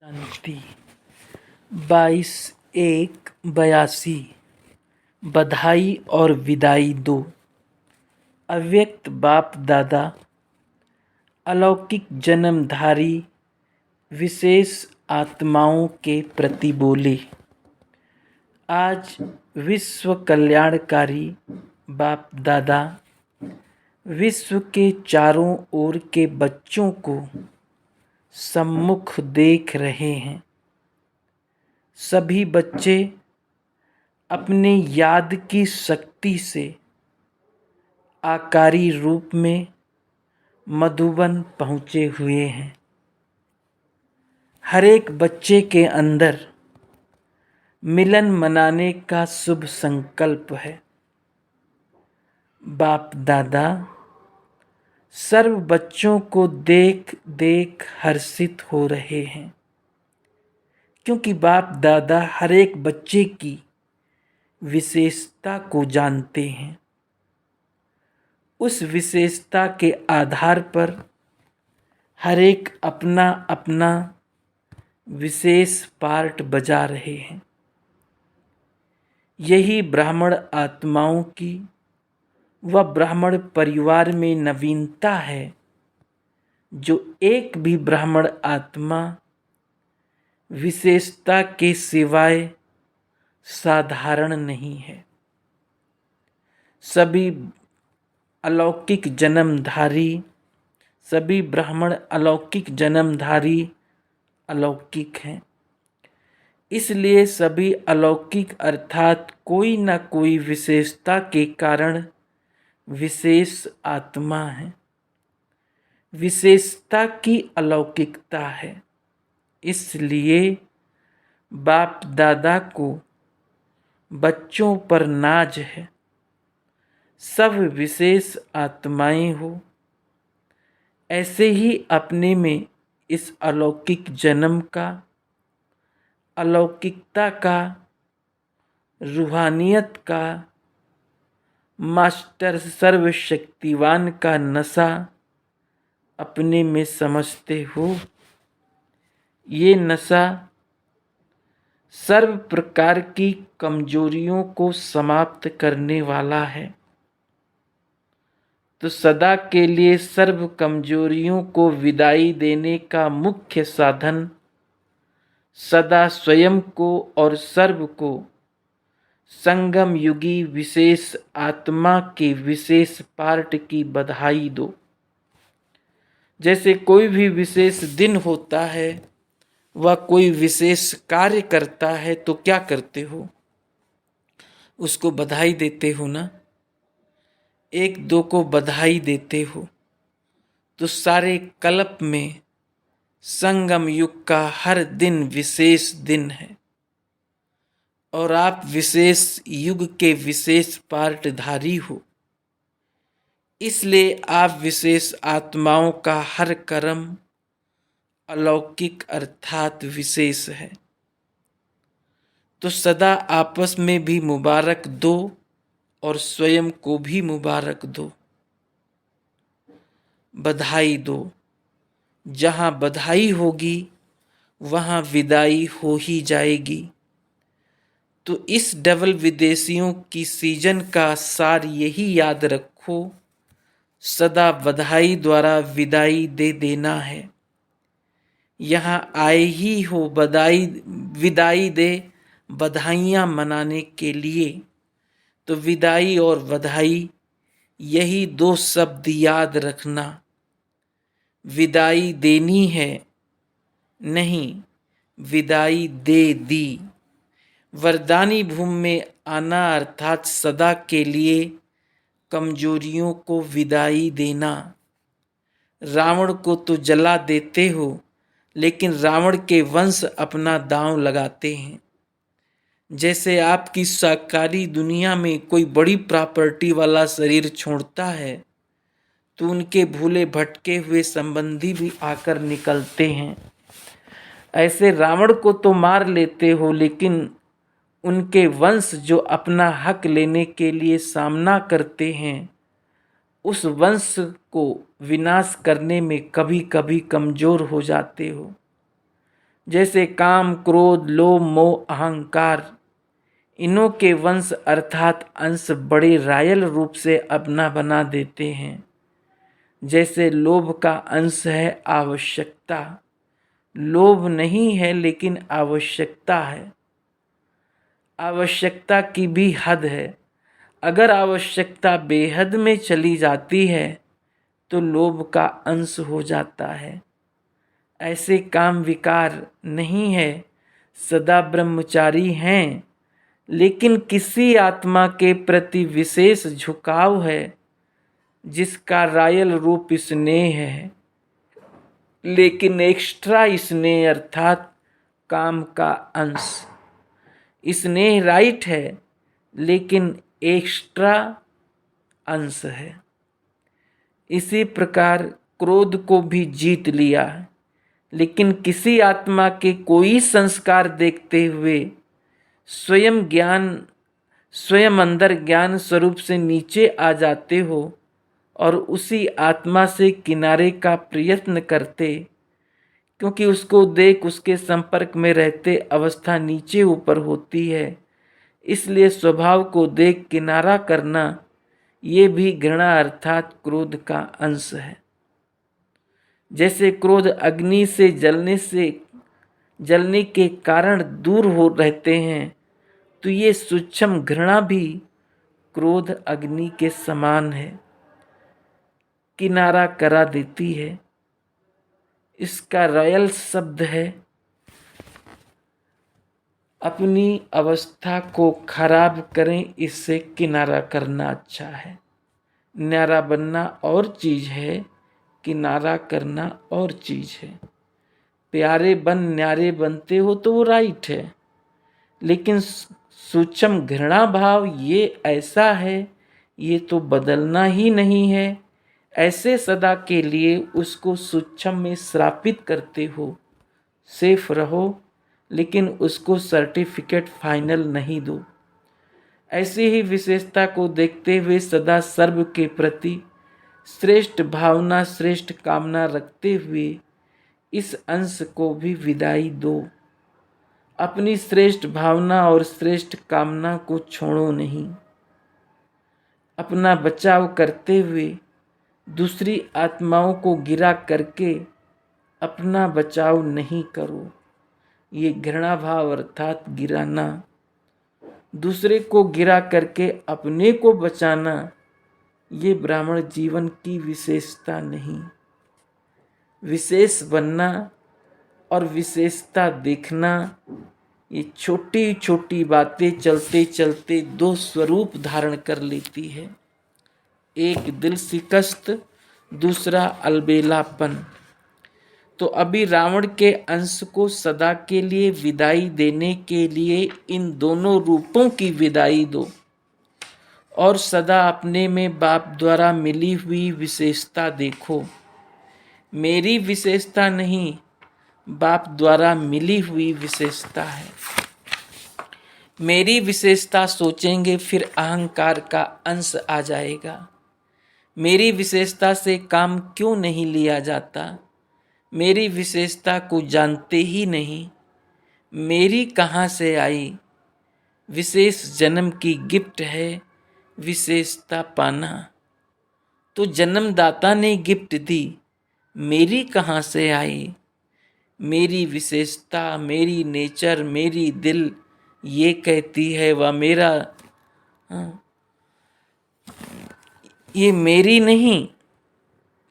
शांति 22/1/82। बधाई और विदाई दो। अव्यक्त बाप दादा अलौकिक जन्मधारी विशेष आत्माओं के प्रति बोले। आज विश्व कल्याणकारी बाप दादा विश्व के चारों ओर के बच्चों को सम्मुख देख रहे हैं। सभी बच्चे अपने याद की शक्ति से आकारी रूप में मधुबन पहुँचे हुए हैं। हर एक बच्चे के अंदर मिलन मनाने का शुभ संकल्प है। बाप दादा सर्व बच्चों को देख देख हर्षित हो रहे हैं, क्योंकि बाप दादा हर एक बच्चे की विशेषता को जानते हैं। उस विशेषता के आधार पर हर एक अपना अपना विशेष पार्ट बजा रहे हैं। यही ब्राह्मण आत्माओं की व ब्राह्मण परिवार में नवीनता है, जो एक भी ब्राह्मण आत्मा विशेषता के सिवाय साधारण नहीं है। सभी अलौकिक जन्मधारी, सभी ब्राह्मण अलौकिक जन्मधारी अलौकिक हैं। इसलिए सभी अलौकिक अर्थात कोई न कोई विशेषता के कारण विशेष आत्मा है। विशेषता की अलौकिकता है। इसलिए बाप दादा को बच्चों पर नाज है। सब विशेष आत्माएं हो, ऐसे ही अपने में इस अलौकिक जन्म का, अलौकिकता का, रूहानियत का, मास्टर सर्वशक्तिवान का नशा अपने में समझते हो। ये नशा सर्व प्रकार की कमजोरियों को समाप्त करने वाला है। तो सदा के लिए सर्व कमजोरियों को विदाई देने का मुख्य साधन सदा स्वयं को और सर्व को संगम युगी विशेष आत्मा के विशेष पार्ट की बधाई दो। जैसे कोई भी विशेष दिन होता है, वह कोई विशेष कार्य करता है, तो क्या करते हो? उसको बधाई देते हो ना। एक दो को बधाई देते हो तो सारे कल्प में संगम युग का हर दिन विशेष दिन है और आप विशेष युग के विशेष पार्टधारी हो। इसलिए आप विशेष आत्माओं का हर कर्म अलौकिक अर्थात विशेष है। तो सदा आपस में भी मुबारक दो और स्वयं को भी मुबारक दो, बधाई दो। जहाँ बधाई होगी वहाँ विदाई हो ही जाएगी। तो इस डबल विदेशियों की सीजन का सार यही याद रखो, सदा बधाई द्वारा विदाई दे देना है। यहाँ आए ही हो बधाई विदाई दे बधाइयाँ मनाने के लिए। तो विदाई और बधाई यही दो शब्द याद रखना। विदाई देनी है, नहीं विदाई दे दी। वरदानी भूमि में आना अर्थात सदा के लिए कमजोरियों को विदाई देना। रावण को तो जला देते हो, लेकिन रावण के वंश अपना दांव लगाते हैं। जैसे आपकी साकारी दुनिया में कोई बड़ी प्रॉपर्टी वाला शरीर छोड़ता है, तो उनके भूले भटके हुए संबंधी भी आकर निकलते हैं। ऐसे रावण को तो मार लेते हो, लेकिन उनके वंश जो अपना हक लेने के लिए सामना करते हैं, उस वंश को विनाश करने में कभी कभी कमजोर हो जाते हो। जैसे काम, क्रोध, लोभ, मोह, अहंकार, इन्हों के वंश अर्थात अंश बड़े रायल रूप से अपना बना देते हैं। जैसे लोभ का अंश है आवश्यकता, लोभ नहीं है लेकिन आवश्यकता है। आवश्यकता की भी हद है। अगर आवश्यकता बेहद में चली जाती है तो लोभ का अंश हो जाता है। ऐसे काम विकार नहीं है, सदा ब्रह्मचारी हैं, लेकिन किसी आत्मा के प्रति विशेष झुकाव है जिसका रायल रूप स्नेह है, लेकिन एक्स्ट्रा स्नेह अर्थात काम का अंश। स्नेह राइट है लेकिन एक्स्ट्रा अंश है। इसी प्रकार क्रोध को भी जीत लिया है, लेकिन किसी आत्मा के कोई संस्कार देखते हुए स्वयं अंदर ज्ञान स्वरूप से नीचे आ जाते हो और उसी आत्मा से किनारे का प्रयत्न करते, क्योंकि उसको देख उसके संपर्क में रहते अवस्था नीचे ऊपर होती है, इसलिए स्वभाव को देख किनारा करना ये भी घृणा अर्थात क्रोध का अंश है। जैसे क्रोध अग्नि से जलने के कारण दूर हो रहते हैं, तो ये सूक्ष्म घृणा भी क्रोध अग्नि के समान है, किनारा करा देती है। इसका रॉयल शब्द है अपनी अवस्था को खराब करें, इससे किनारा करना अच्छा है। न्यारा बनना और चीज है, किनारा करना और चीज है। प्यारे बन न्यारे बनते हो तो वो राइट है, लेकिन सूक्ष्म घृणा भाव ये ऐसा है, ये तो बदलना ही नहीं है। ऐसे सदा के लिए उसको सूक्ष्म में श्रापित करते हो। सेफ रहो लेकिन उसको सर्टिफिकेट फाइनल नहीं दो। ऐसी ही विशेषता को देखते हुए सदा सर्व के प्रति श्रेष्ठ भावना, श्रेष्ठ कामना रखते हुए इस अंश को भी विदाई दो। अपनी श्रेष्ठ भावना और श्रेष्ठ कामना को छोड़ो नहीं। अपना बचाव करते हुए दूसरी आत्माओं को गिरा करके अपना बचाव नहीं करो। ये घृणा भाव अर्थात गिराना, दूसरे को गिरा करके अपने को बचाना, ये ब्राह्मण जीवन की विशेषता नहीं। विशेष बनना और विशेषता देखना, ये छोटी छोटी बातें चलते चलते दो स्वरूप धारण कर लेती है। एक दिल शिकस्त, दूसरा अलबेलापन। तो अभी रावण के अंश को सदा के लिए विदाई देने के लिए इन दोनों रूपों की विदाई दो और सदा अपने में बाप द्वारा मिली हुई विशेषता देखो। मेरी विशेषता नहीं, बाप द्वारा मिली हुई विशेषता है। मेरी विशेषता सोचेंगे फिर अहंकार का अंश आ जाएगा। मेरी विशेषता से काम क्यों नहीं लिया जाता? मेरी विशेषता को जानते ही नहीं। मेरी कहाँ से आई? विशेष जन्म की गिफ्ट है विशेषता पाना, तो जन्मदाता ने गिफ्ट दी, मेरी कहाँ से आई? मेरी विशेषता, मेरी नेचर, मेरी दिल ये कहती है वह मेरा, ये मेरी नहीं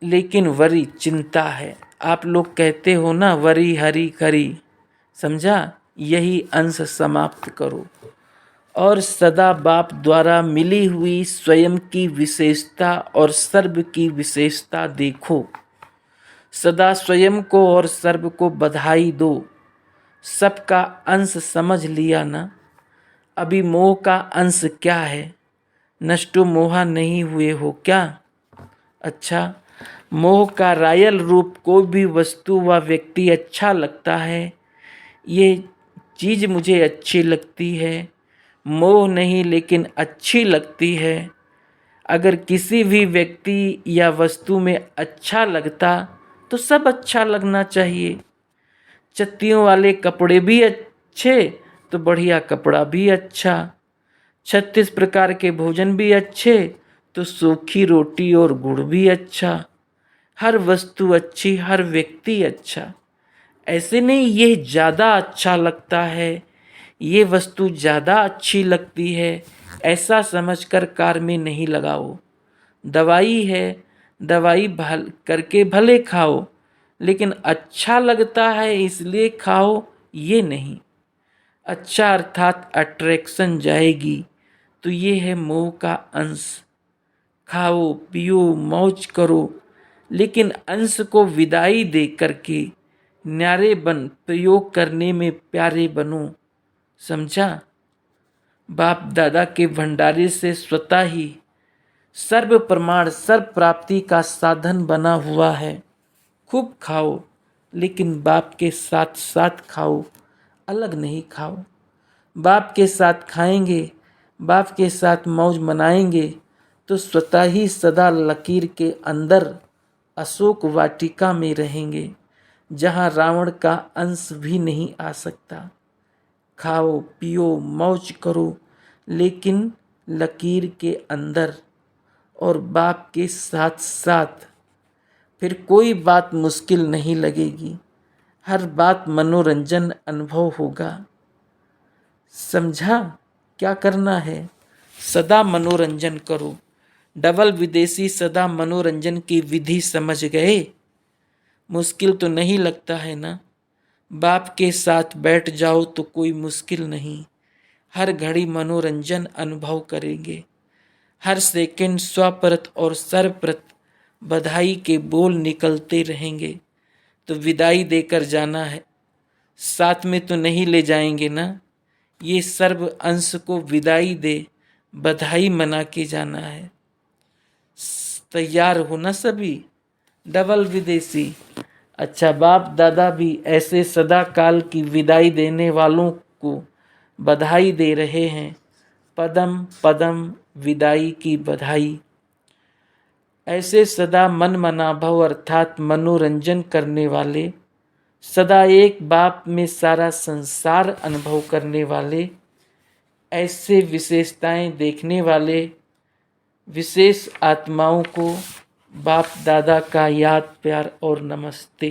लेकिन वरी चिंता है। आप लोग कहते हो ना वरी हरी करी, समझा? यही अंश समाप्त करो और सदा बाप द्वारा मिली हुई स्वयं की विशेषता और सर्व की विशेषता देखो। सदा स्वयं को और सर्व को बधाई दो। सबका अंश समझ लिया ना? अभी मोह का अंश क्या है? नष्टो मोहा नहीं हुए हो क्या? अच्छा, मोह का रायल रूप कोई भी वस्तु व व्यक्ति अच्छा लगता है, ये चीज़ मुझे अच्छी लगती है, मोह नहीं लेकिन अच्छी लगती है। अगर किसी भी व्यक्ति या वस्तु में अच्छा लगता तो सब अच्छा लगना चाहिए। चत्तियों वाले कपड़े भी अच्छे तो बढ़िया कपड़ा भी अच्छा, 36 प्रकार के भोजन भी अच्छे तो सूखी रोटी और गुड़ भी अच्छा, हर वस्तु अच्छी हर व्यक्ति अच्छा। ऐसे नहीं ये ज़्यादा अच्छा लगता है, ये वस्तु ज़्यादा अच्छी लगती है, ऐसा समझकर कार में नहीं लगाओ। दवाई है, दवाई भल करके भले खाओ, लेकिन अच्छा लगता है इसलिए खाओ ये नहीं। अच्छा अर्थात अट्रैक्शन जाएगी तो ये है मोह का अंश। खाओ पियो मौज करो, लेकिन अंश को विदाई दे करके न्यारे बन प्रयोग करने में प्यारे बनो। समझा? बाप दादा के भंडारे से स्वतः ही सर्व प्रमाण सर्व प्राप्ति का साधन बना हुआ है। खूब खाओ, लेकिन बाप के साथ साथ खाओ, अलग नहीं खाओ। बाप के साथ खाएंगे, बाप के साथ मौज मनाएंगे तो स्वतः ही सदा लकीर के अंदर अशोक वाटिका में रहेंगे, जहाँ रावण का अंश भी नहीं आ सकता। खाओ पियो मौज करो, लेकिन लकीर के अंदर और बाप के साथ साथ। फिर कोई बात मुश्किल नहीं लगेगी, हर बात मनोरंजन अनुभव होगा। समझा क्या करना है? सदा मनोरंजन करो। डबल विदेशी सदा मनोरंजन की विधि समझ गए? मुश्किल तो नहीं लगता है ना? बाप के साथ बैठ जाओ तो कोई मुश्किल नहीं, हर घड़ी मनोरंजन अनुभव करेंगे। हर सेकंड स्वप्रत और सर्वप्रत बधाई के बोल निकलते रहेंगे। तो विदाई देकर जाना है, साथ में तो नहीं ले जाएंगे ना। ये सर्व अंश को विदाई दे बधाई मना के जाना है। तैयार हो ना सभी? डबल विदेशी। अच्छा, बाप दादा भी ऐसे सदा काल की विदाई देने वालों को बधाई दे रहे हैं। पदम पदम विदाई की बधाई। ऐसे सदा मन मनाभव अर्थात मनोरंजन करने वाले, सदा एक बाप में सारा संसार अनुभव करने वाले, ऐसे विशेषताएं देखने वाले विशेष आत्माओं को बाप दादा का याद प्यार और नमस्ते।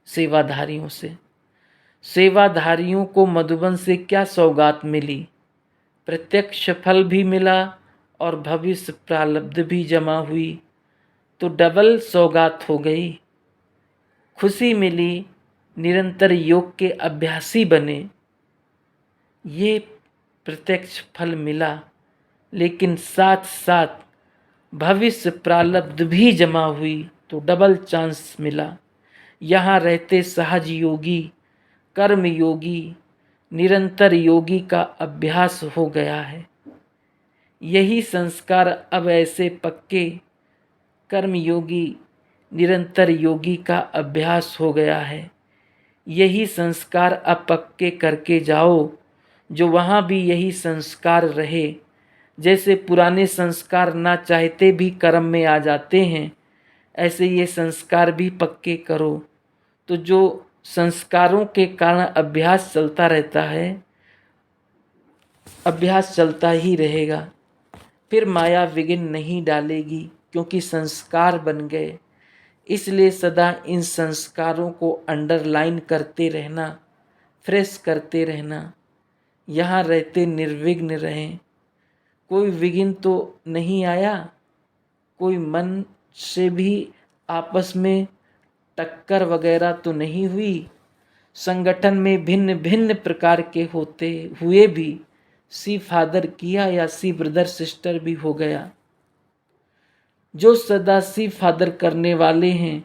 सेवाधारियों से, सेवाधारियों को मधुबन से क्या सौगात मिली? प्रत्यक्ष फल भी मिला और भविष्य प्रारब्ध भी जमा हुई, तो डबल सौगात हो गई। खुशी मिली, निरंतर योग के अभ्यासी बने, ये प्रत्यक्ष फल मिला, लेकिन साथ साथ भविष्य प्रारब्ध भी जमा हुई तो डबल चांस मिला। यहाँ रहते सहज योगी, कर्म योगी, निरंतर योगी का अभ्यास हो गया है। यही संस्कार अब ऐसे पक्के कर्म योगी, निरंतर योगी का अभ्यास हो गया है। यही संस्कार अब पक्के करके जाओ, जो वहाँ भी यही संस्कार रहे। जैसे पुराने संस्कार ना चाहते भी कर्म में आ जाते हैं, ऐसे ये संस्कार भी पक्के करो, तो जो संस्कारों के कारण अभ्यास चलता रहता है, अभ्यास चलता ही रहेगा। फिर माया विघ्न नहीं डालेगी, क्योंकि संस्कार बन गए। इसलिए सदा इन संस्कारों को अंडरलाइन करते रहना, फ्रेश करते रहना। यहाँ रहते निर्विघ्न रहें। कोई विघ्न तो नहीं आया, कोई मन से भी आपस में टक्कर वगैरह तो नहीं हुई। संगठन में भिन्न भिन्न प्रकार के होते हुए भी सी फादर किया या सी ब्रदर सिस्टर भी हो गया। जो सदा सी फादर करने वाले हैं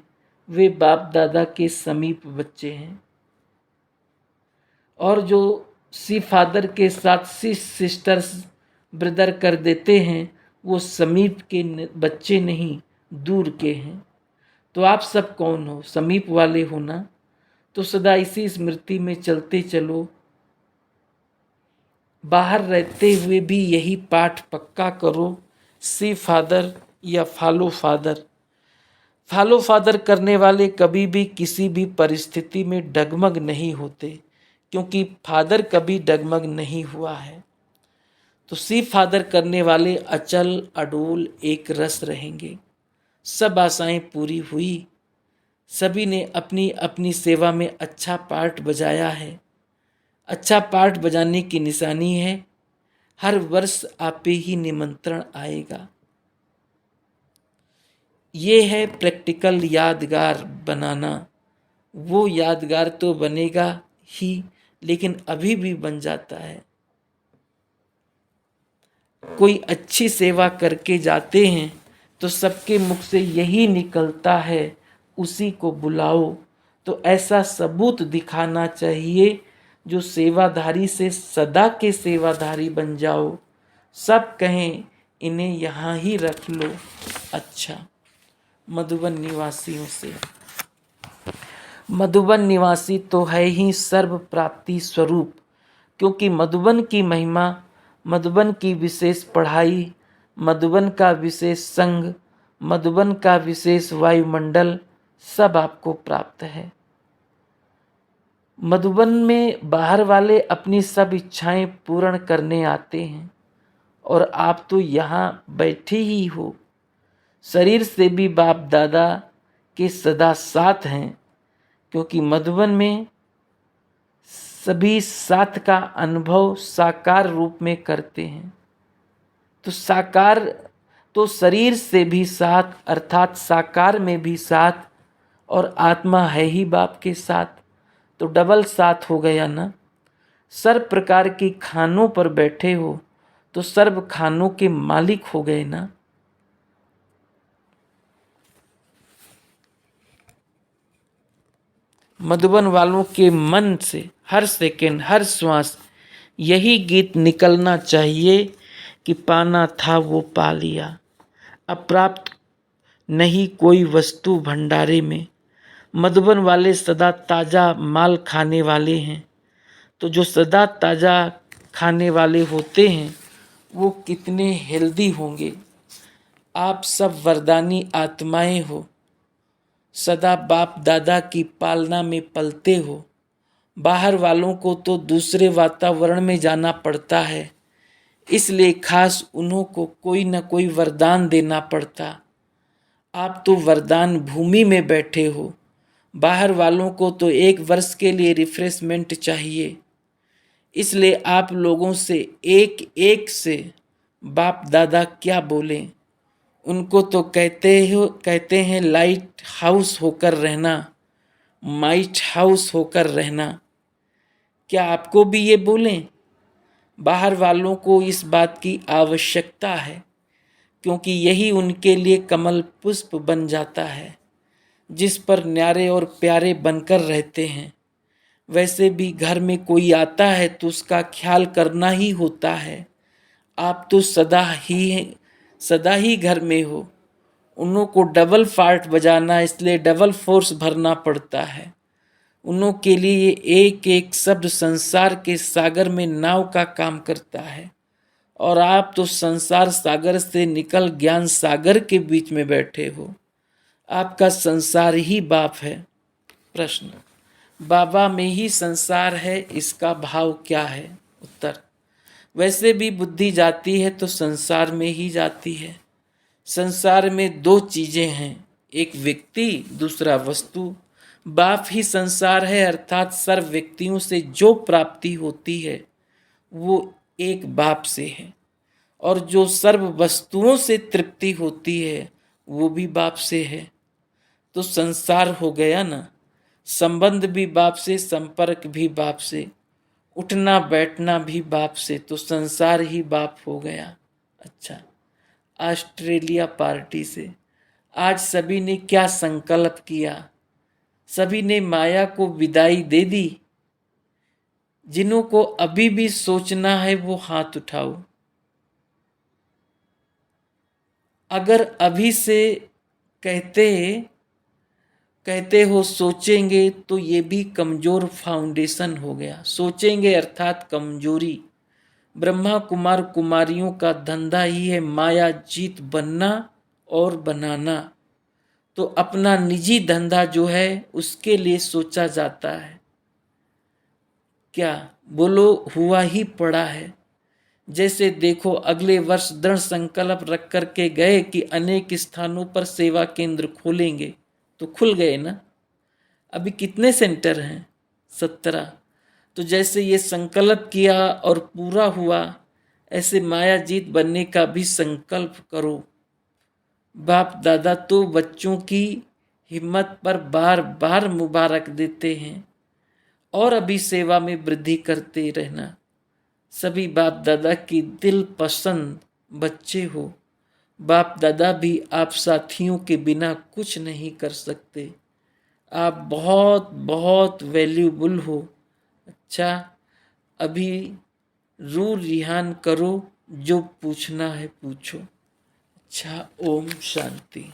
वे बाप दादा के समीप बच्चे हैं, और जो सी फादर के साथ सी सिस्टर्स ब्रदर कर देते हैं वो समीप के बच्चे नहीं, दूर के हैं। तो आप सब कौन हो? समीप वाले हो ना? तो सदा इसी स्मृति में चलते चलो। बाहर रहते हुए भी यही पाठ पक्का करो, सी फादर या फॉलो फादर। फॉलो फादर करने वाले कभी भी किसी भी परिस्थिति में डगमग नहीं होते, क्योंकि फादर कभी डगमग नहीं हुआ है। तो सी फादर करने वाले अचल अडोल एक रस रहेंगे। सब आशाएं पूरी हुई, सभी ने अपनी अपनी सेवा में अच्छा पार्ट बजाया है। अच्छा पार्ट बजाने की निशानी है हर वर्ष आप पे ही निमंत्रण आएगा। ये है प्रैक्टिकल यादगार बनाना। वो यादगार तो बनेगा ही, लेकिन अभी भी बन जाता है। कोई अच्छी सेवा करके जाते हैं तो सबके मुख से यही निकलता है, उसी को बुलाओ। तो ऐसा सबूत दिखाना चाहिए जो सेवाधारी से सदा के सेवाधारी बन जाओ। सब कहें इन्हें यहाँ ही रख लो। अच्छा, मधुबन निवासियों से। मधुबन निवासी तो है ही सर्व प्राप्ति स्वरूप, क्योंकि मधुबन की महिमा, मधुबन की विशेष पढ़ाई, मधुबन का विशेष संग, मधुबन का विशेष वायुमंडल सब आपको प्राप्त है। मधुबन में बाहर वाले अपनी सब इच्छाएं पूर्ण करने आते हैं और आप तो यहाँ बैठे ही हो। शरीर से भी बाप दादा के सदा साथ हैं, क्योंकि मधुबन में सभी साथ का अनुभव साकार रूप में करते हैं। तो साकार तो शरीर से भी साथ, अर्थात साकार में भी साथ, और आत्मा है ही बाप के साथ, तो डबल साथ हो गया ना। सर्व प्रकार की खानों पर बैठे हो तो सर्व खानों के मालिक हो गए ना। मधुबन वालों के मन से हर सेकंड, हर श्वास यही गीत निकलना चाहिए कि पाना था वो पा लिया, अब प्राप्त नहीं कोई वस्तु भंडारे में। मधुबन वाले सदा ताज़ा माल खाने वाले हैं। तो जो सदा ताज़ा खाने वाले होते हैं वो कितने हेल्दी होंगे। आप सब वरदानी आत्माएं हो, सदा बाप दादा की पालना में पलते हो। बाहर वालों को तो दूसरे वातावरण में जाना पड़ता है, इसलिए खास उन्हों को कोई न कोई वरदान देना पड़ता। आप तो वरदान भूमि में बैठे हो। बाहर वालों को तो 1 वर्ष के लिए रिफ्रेशमेंट चाहिए, इसलिए आप लोगों से एक एक से बाप दादा क्या बोलें। उनको तो कहते हैं लाइट हाउस होकर रहना, माइट हाउस होकर रहना। क्या आपको भी ये बोलें? बाहर वालों को इस बात की आवश्यकता है, क्योंकि यही उनके लिए कमल पुष्प बन जाता है, जिस पर न्यारे और प्यारे बनकर रहते हैं। वैसे भी घर में कोई आता है तो उसका ख्याल करना ही होता है। आप तो सदा ही घर में हो। उन्हों को डबल फार्ट बजाना, इसलिए डबल फोर्स भरना पड़ता है। उन्हों के लिए एक एक शब्द संसार के सागर में नाव का काम करता है, और आप तो संसार सागर से निकल ज्ञान सागर के बीच में बैठे हो। आपका संसार ही बाप है। प्रश्न, बाबा में ही संसार है, इसका भाव क्या है? उत्तर, वैसे भी बुद्धि जाती है तो संसार में ही जाती है। संसार में 2 चीजें हैं, एक व्यक्ति, दूसरा वस्तु। बाप ही संसार है, अर्थात सर्व व्यक्तियों से जो प्राप्ति होती है वो एक बाप से है, और जो सर्व वस्तुओं से तृप्ति होती है वो भी बाप से है। तो संसार हो गया ना। संबंध भी बाप से, संपर्क भी बाप से, उठना बैठना भी बाप से, तो संसार ही बाप हो गया। अच्छा, ऑस्ट्रेलिया पार्टी से आज सभी ने क्या संकल्प किया? सभी ने माया को विदाई दे दी। जिन्हों को अभी भी सोचना है वो हाथ उठाओ। अगर अभी से कहते हो सोचेंगे, तो ये भी कमजोर फाउंडेशन हो गया। सोचेंगे अर्थात कमजोरी। ब्रह्मा कुमार कुमारियों का धंधा ही है माया जीत बनना और बनाना। तो अपना निजी धंधा जो है उसके लिए सोचा जाता है। क्या बोलो, हुआ ही पड़ा है। जैसे देखो, अगले वर्ष दृढ़ संकल्प रख कर के गए कि अनेक स्थानों पर सेवा केंद्र खोलेंगे, तो खुल गए ना। अभी कितने सेंटर हैं? 17। तो जैसे ये संकल्प किया और पूरा हुआ, ऐसे मायाजीत बनने का भी संकल्प करो। बाप दादा तो बच्चों की हिम्मत पर बार बार मुबारक देते हैं, और अभी सेवा में वृद्धि करते रहना। सभी बाप दादा की दिल पसंद बच्चे हो। बाप दादा भी आप साथियों के बिना कुछ नहीं कर सकते। आप बहुत बहुत वैल्यूबल हो। अच्छा, अभी रू रिहान करो, जो पूछना है पूछो। अच्छा, ओम शांति।